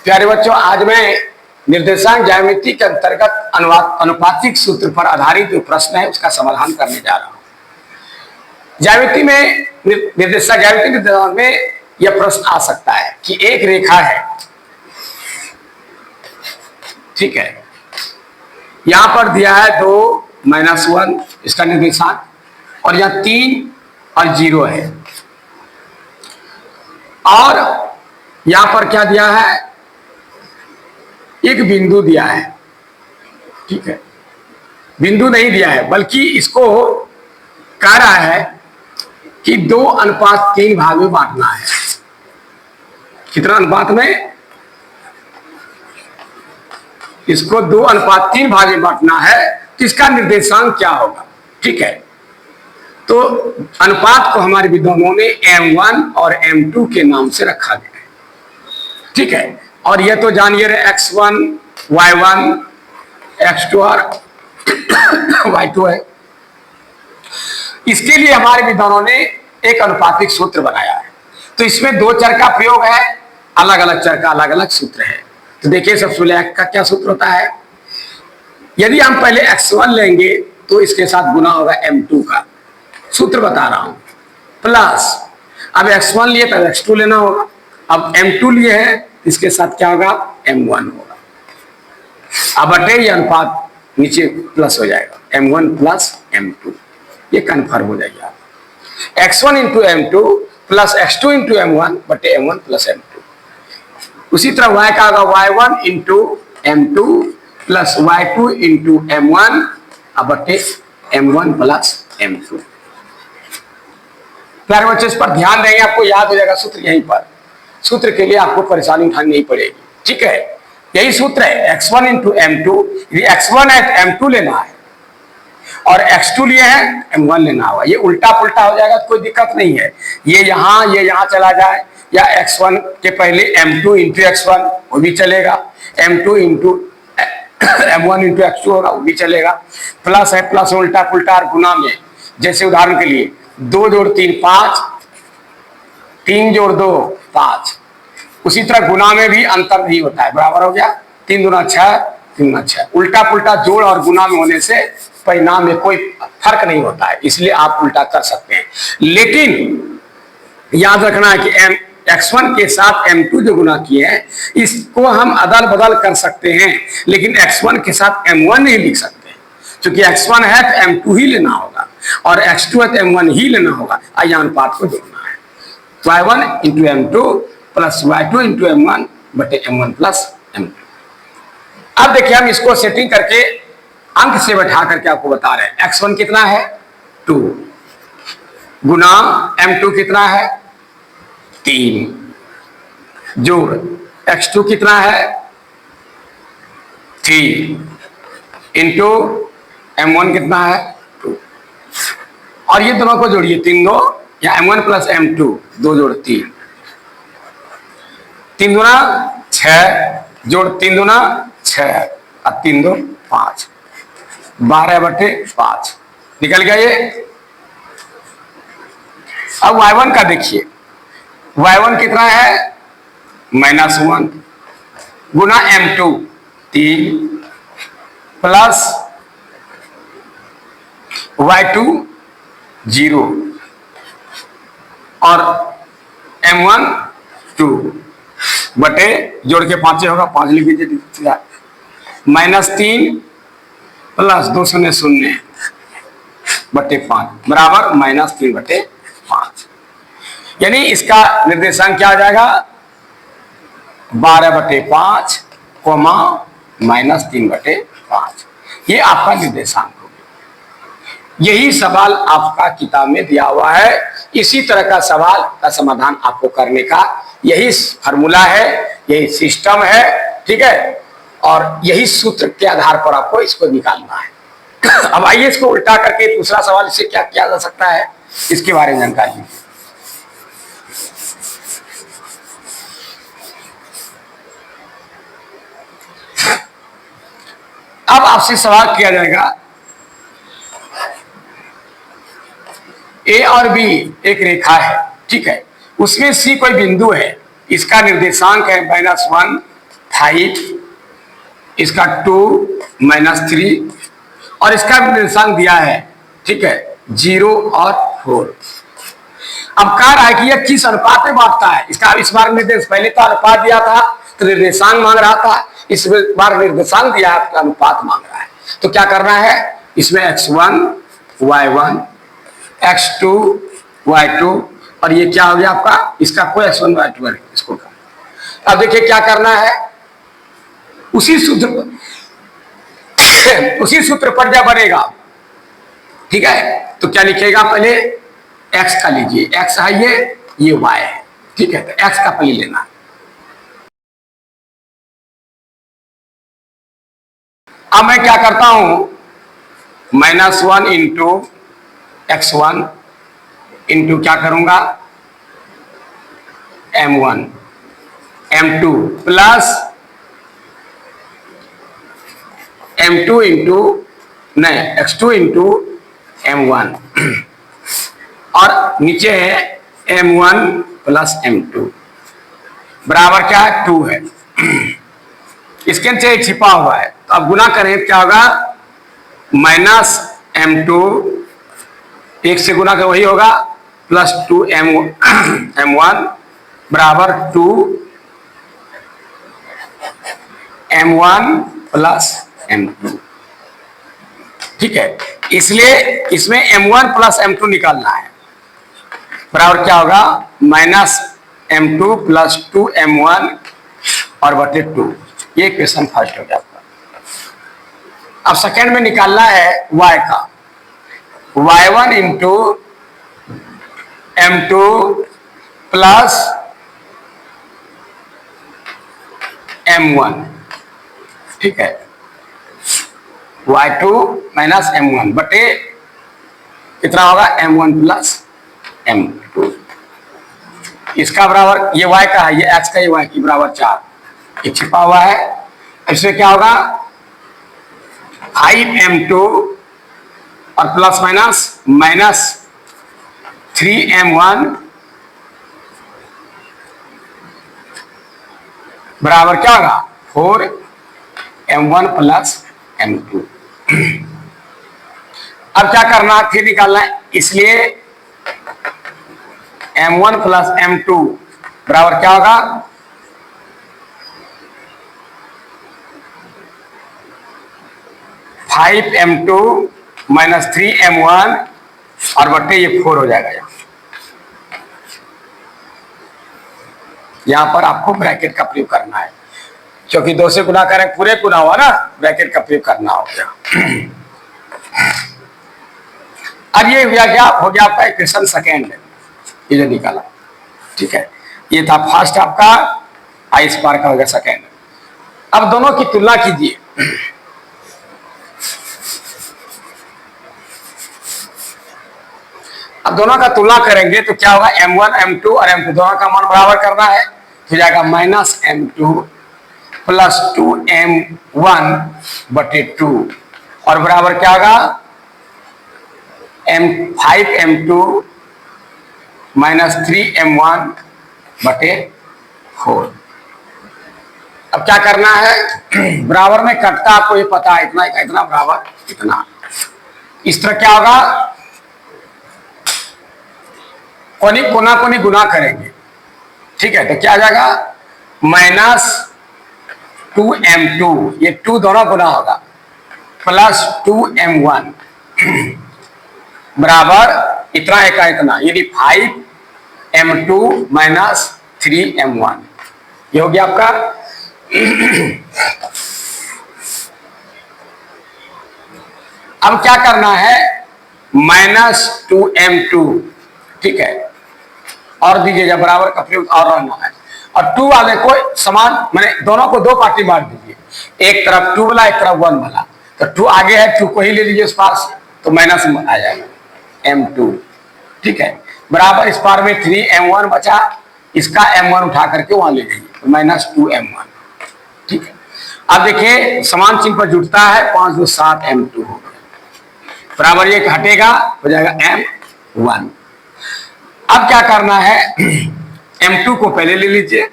प्यारे बच्चों, आज मैं निर्देशांक ज्यामिति के अंतर्गत अनुपातिक सूत्र पर आधारित जो प्रश्न है उसका समाधान करने जा रहा हूं। ज्यामिति में निर्देशांक ज्यामिति में यह प्रश्न आ सकता है कि एक रेखा है, ठीक है, यहां पर दिया है 2 -1 इसका निर्देशांक, और यहां 3 और 0 है, और यहां पर क्या दिया है, एक बिंदु दिया है, ठीक है, बिंदु नहीं दिया है बल्कि इसको कह रहा है कि 2:3 भाग में बांटना है। कितना अनुपात में? इसको 2:3 भाग में बांटना है। इसका निर्देशांक क्या होगा? ठीक है, तो अनुपात को हमारे विद्वानों ने M1 और M2 के नाम से रखा गया है, ठीक है। और यह तो जानिए X1, Y1, X2 और Y2 है। इसके लिए हमारे विद्वानों ने एक अनुपातिक सूत्र बनाया है। तो इसमें 2 चर का प्रयोग है, अलग अलग चर का अलग अलग सूत्र है। तो देखिए, सबसे पहले X का क्या सूत्र होता है। यदि हम पहले X1 लेंगे तो इसके साथ गुना होगा M2 का, सूत्र बता रहा हूं, प्लस अब X1 लिए तब X2 लेना होगा, अब M2 लिए है इसके साथ क्या होगा, M1 होगा। अब बटे ये अनुपात नीचे प्लस हो जाएगा, M1 प्लस M2, ये कन्फर्म हो जाएगा। X1 into M2 plus X2 into M1 बटे M1 प्लस M2। उसी तरह Y का होगा Y1 into M2 plus Y2 into M1 अब बटे M1 प्लस M2। प्यारे बच्चे, इस पर ध्यान देंगे, आपको याद हो जाएगा सूत्र। यहीं पर सूत्र के लिए आपको परेशानी उठानी नहीं पड़ेगी, ठीक है। यही सूत्र है X1 इंटू M2। यदि X1 है तो M2 लेना है और X2 लिए है M1 लेना होगा। ये उल्टा पुल्टा हो जाएगा तो कोई दिक्कत नहीं है, ये यहाँ चला जाए, या X1 के पहले M2 इंटू X1 वो भी चलेगा, M2 into M1 into X2 होगा वो भी चलेगा। प्लस है, प्लस उल्टा पुल्टा और गुना में, जैसे उदाहरण के लिए 2 जोड़ 3 5, 3 जोड़ 2 5। उसी तरह गुना में भी अंतर नहीं होता है, बराबर हो गया, 3 दूना 6, 3 दूना 6। उल्टा पुल्टा जोड़ और गुना में होने से परिणाम में कोई फर्क नहीं होता है, इसलिए आप उल्टा कर सकते हैं। लेकिन याद रखना है कि X1 के साथ M2 जो गुना किए हैं इसको हम अदल बदल कर सकते हैं, लेकिन X1 के साथ M1 नहीं लिख सकते, क्योंकि X1 है तो M2 ही लेना होगा और X2 है तो M1 ही लेना होगा। आइए अनुपात को जोड़ना है, Y1 into M2 plus Y2 into M1 बटे M1 प्लस M2। अब देखिए, हम इसको सेटिंग करके अंक से बैठा करके आपको बता रहे हैं। X1 कितना है 2 गुना M2 कितना है 3 जोड़ X2 कितना है 3 इंटू M1 कितना है 2, और ये दोनों को जोड़िए, 3 2 या M1 प्लस M2 2 जोड़ 3, 3 दूना 6 जोड़ 3 दूना 6 और 3 2 5, 12 बटे 5 निकल गया ये। अब Y1 का देखिए, Y1 कितना है -1 गुना M2 3 प्लस Y2 0 और M1 2 बटे जोड़ के 5 होगा, 5 लिख दीजिए, -3 प्लस 2 0 0 बटे 5 बराबर -3 बटे 5। यानी इसका निर्देशांक क्या आ जाएगा, 12 बटे 5 कोमा -3 बटे 5। ये आपका निर्देशांक हो गया। यही सवाल आपका किताब में दिया हुआ है। इसी तरह का सवाल का समाधान आपको करने का यही फॉर्मूला है, यही सिस्टम है, ठीक है, और यही सूत्र के आधार पर आपको इसको निकालना है। अब आइए इसको उल्टा करके दूसरा सवाल इससे क्या किया जा सकता है, इसके बारे में जानकारी। अब आपसे सवाल किया जाएगा, A और B एक रेखा है, ठीक है, उसमें C कोई बिंदु है, इसका निर्देशांक है -1 5, इसका 2 - 3 और इसका भी निर्देशांक दिया है, ठीक है, 0 और 4। अब कह रहा है कि यह किस अनुपात में बांटता है। इसका इस बार निर्देश, पहले तो अनुपात दिया था तो निर्देशांक मांग रहा था, इस बार निर्देशांक दिया है तो अनुपात मांग रहा है। तो क्या करना है, इसमें x1 y1 x2 y2 और ये क्या हो गया आपका, इसका कोई x1 y2 है इसको का। अब देखिए क्या करना है, उसी सूत्र पर जब बनेगा, ठीक है, तो क्या लिखेगा, पहले x का लीजिए, x है ये y है, ठीक है, तो x का पहले लेना। अब मैं क्या करता हूं, -1 इंटू x1 इंटू क्या करूंगा m1 m2 plus m2 into नहीं x2 इंटू m1 और नीचे है m1 प्लस m2 बराबर क्या है, 2 है। इसके नीचे एक छिपा हुआ है, तो अब गुना करें क्या होगा, -m2 1 से गुना का वही होगा प्लस 2m1 बराबर 2m1 प्लस m2, ठीक है। इसलिए इसमें m1 प्लस m2 निकालना है, बराबर क्या होगा, -m2 प्लस 2m1 और बटे 2। ये क्वेश्चन फर्स्ट हो गया आपका। अब सेकेंड में निकालना है y का, y1 into m2 plus m1, ठीक है, y2 माइनस m1 बटे कितना होगा, m1 प्लस m2। इसका बराबर ये y का है, ये x का, ये y की बराबर 4, ये छिपा हुआ है। इसमें क्या होगा, 5m2 और प्लस माइनस -3m1 बराबर क्या होगा, 4m1 प्लस m2। अब क्या करना है, फिर निकालना है, इसलिए m1 प्लस m2 बराबर क्या होगा, 5m2 माइनस 3m1 और बट्टे ये 4 हो जाएगा। यहां पर आपको ब्रैकेट का प्रयोग करना है, क्योंकि 2 से गुना करें पूरे गुना हुआ ना, ब्रैकेट का प्रयोग करना हो गया। अब ये हो गया आपका इक्वेशन सेकेंड, ये जो निकाला, ठीक है, ये था फर्स्ट आपका, आई स्क्वायर का हो गया सेकेंड। अब दोनों की तुलना कीजिए, अब दोनों का तुलना करेंगे तो क्या होगा, m1 m2 और m2 दोनों का मान बराबर करना है, तो जाएगा -m2 प्लस 2m1 बटे 2 और बराबर क्या होगा, 5m2 माइनस 3m1 बटे 4। अब क्या करना है, बराबर में कटता आपको ये पता है, इतना इतना बराबर इतना, इस तरह क्या होगा, कोना गुना करेंगे, ठीक है, तो क्या आ जाएगा, -2m2 ये 2 दोनों गुना होगा प्लस 2m1 बराबर इतना है का इतना, यानी 5m2 माइनस 3m1, ये हो गया आपका। अब क्या करना है, -2m2, ठीक है, और दीजिएगा बराबर का प्रयोग और रहना है, और 2 वाले को समान, मैंने दोनों को 2 पार्टी बांट दीजिए, एक तरफ 2 वाला एक तरफ 1 वाला, तो 2 आगे है 2 को ही ले लीजिए इस पार से, तो माइनस आ जाएगा m2, ठीक है, बराबर इस पार में 3m1 बचा, इसका m1 उठा करके वहां ले जाइए, तो -2m1, ठीक है। अब देखिए समान चिन्ह पर जुटता है, 5 2 7 m2 हो गया, बराबर ये हटेगा, हो जाएगा m1। अब क्या करना है, m2 को पहले ले लीजिए,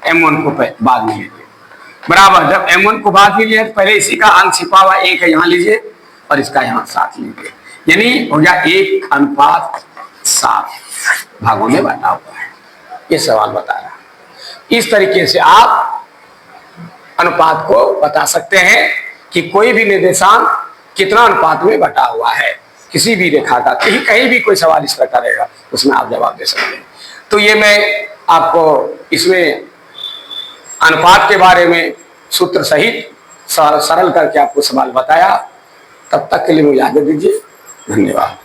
m1 को बाद में लीजिए, बराबर। जब M1 को भाग लीजिए तो पहले इसी का अंश छिपा हुआ 1 है, यहाँ लीजिए और इसका यहाँ 7 लीजिए, यानी हो गया 1:7 भागों में बटा हुआ है। ये सवाल बता रहा है। इस तरीके से आप अनुपात को बता सकते हैं कि कोई भी निर्देशांक कितना अनुपात में बटा हुआ है, किसी भी रेखा का। कहीं भी कोई सवाल इस प्रकार रहेगा उसमें आप जवाब दे सकते हैं। तो ये मैं आपको इसमें अनुपात के बारे में सूत्र सहित सरल करके आपको सवाल बताया। तब तक के लिए मुझे आगे दीजिए। धन्यवाद।